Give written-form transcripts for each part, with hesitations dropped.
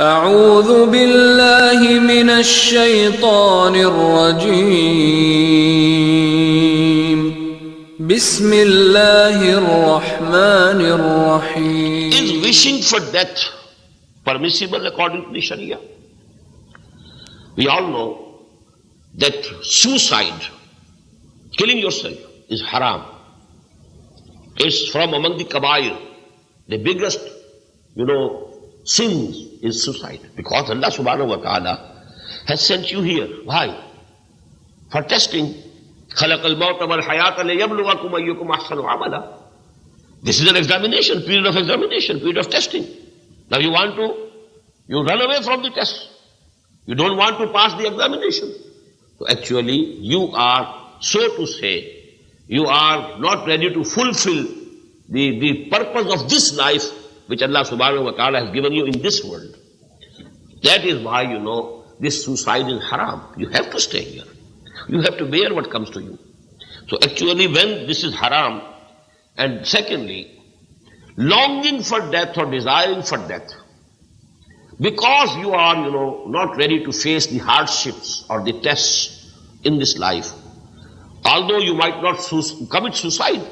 أعوذ بالله من الشيطان الرجيم بسم الله الرحمن الرحيم. Is wishing for death permissible according to the Sharia? We all know that suicide, killing yourself, is haram. It's from among the kabair. The biggest, sins is suicide. Because Allah subhanahu wa ta'ala has sent you here. Why? For testing. خَلَقَ الْمَوْتَ وَالْحَيَاةَ لِيَبْلُوَكُمْ أَيُّكُمْ أَحْسَنُ عَمَلًا. This is an examination, period of testing. Now you run away from the test. You don't want to pass the examination. So actually, you are, so to say, you are not ready to fulfill the purpose of this life which Allah subhanahu wa ta'ala has given you in this world. That is why, this suicide is haram. You have to stay here. You have to bear what comes to you. So actually, when this is haram, and secondly, longing for death or desiring for death, because you are, not ready to face the hardships or the tests in this life, although you might not commit suicide,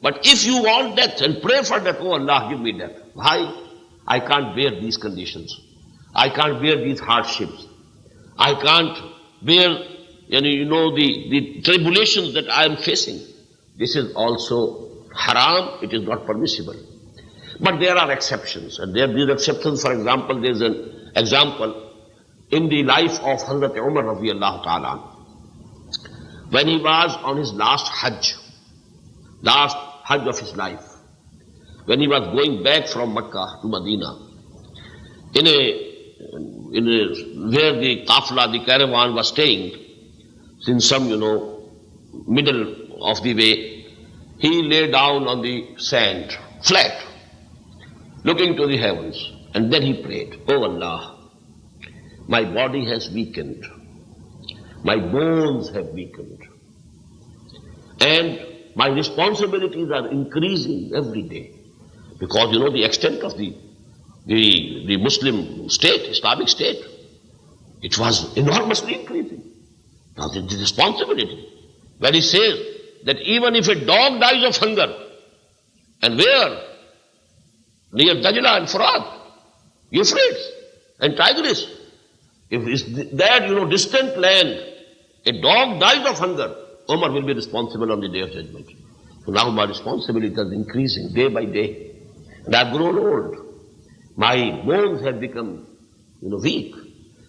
but if you want death and pray for death, oh Allah, give me death. Why? I can't bear these conditions. I can't bear these hardships. I can't bear, the tribulations that I am facing. This is also haram. It is not permissible. But there are exceptions. And these exceptions, for example, there is an example in the life of Hazrat Umar radiallahu ta'ala. When he was on his last Hajj of his life, when he was going back from Makkah to Medina, where the qafla, the caravan was staying, in some, middle of the way, he lay down on the sand, flat, looking to the heavens, and then he prayed, oh Allah, my body has weakened, my bones have weakened, and my responsibilities are increasing every day. Because the extent of the Muslim state, Islamic state, it was enormously increasing. Now the responsibility. When he says that even if a dog dies of hunger, and where? Near Dajla and Furat, Euphrates and Tigris, if it's that, distant land, a dog dies of hunger, Umar will be responsible on the day of judgment. So now my responsibility is increasing day by day. And I've grown old. My bones have become, weak.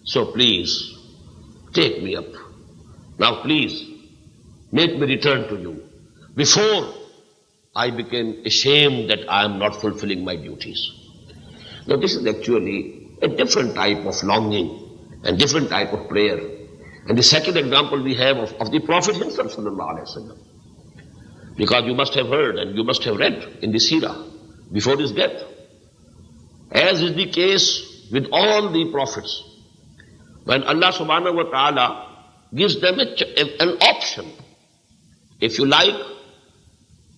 So please, take me up. Now please, make me return to you. Before I became ashamed that I am not fulfilling my duties. Now this is actually a different type of longing and different type of prayer. And the second example we have of the Prophet himself, sallallahu alaihi wasallam. Because you must have heard and you must have read in the Seerah before his death, as is the case with all the prophets, when Allah subhanahu wa ta'ala gives them an option. If you like,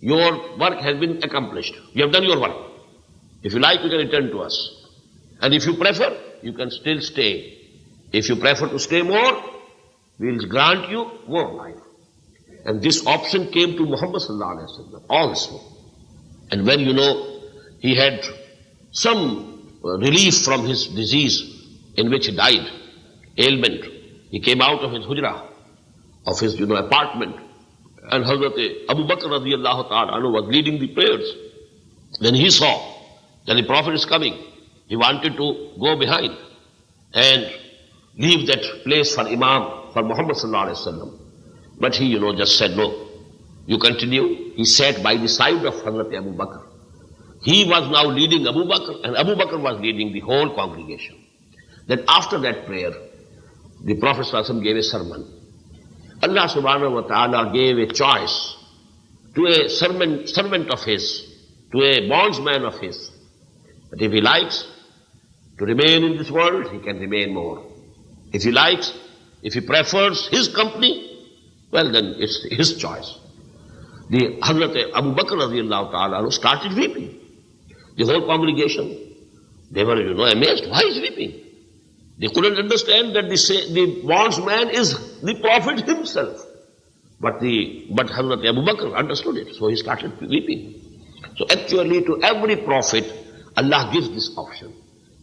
your work has been accomplished. You have done your work. If you like, you can return to us. And if you prefer, you can still stay. If you prefer to stay more, we will grant you more life. And this option came to Muhammad sallallahu alaihi wasallam also. And when he had some relief from his disease in which he died, ailment, he came out of his hujrah, of his apartment, and Hazrat Abu Bakr radiallahu ta'ala was leading the prayers. When he saw that the Prophet is coming, he wanted to go behind and leave that place for Imam, for Muhammad sallallahu alaihi wasallam. But he, just said, no, you continue. He sat by the side of Hazrat Abu Bakr. He was now leading Abu Bakr, and Abu Bakr was leading the whole congregation. Then after that prayer, the Prophet sallallahu alaihi wasallam gave a sermon. Allah subhanahu wa ta'ala gave a choice to a servant of his, to a bondsman of his, that if he likes to remain in this world, he can remain more. If he likes, if he prefers his company, well then it's his choice. The Hazrat Abu Bakr radiallahu ta'ala started weeping. The whole congregation, They were, amazed. Why is he weeping? They couldn't understand that the bondsman is the Prophet himself. But Hazrat Abu Bakr understood it, so he started weeping. So actually to every prophet, Allah gives this option.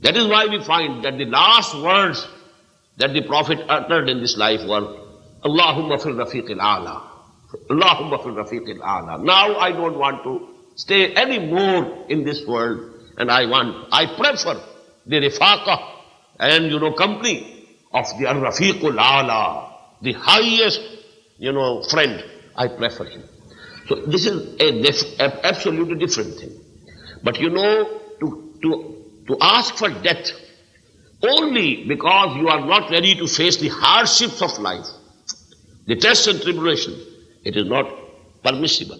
That is why we find that the last words that the Prophet uttered in this life were, Allahumma fil rafiq al-a'la. Allahumma fil rafiq al-a'la. Now I don't want to stay any more in this world, and I prefer the rifaqah and company of the al-rafiq al-a'la, the highest, friend. I prefer him. So this is an absolutely different thing. But to ask for death only because you are not ready to face the hardships of life, the tests and tribulations, it is not permissible.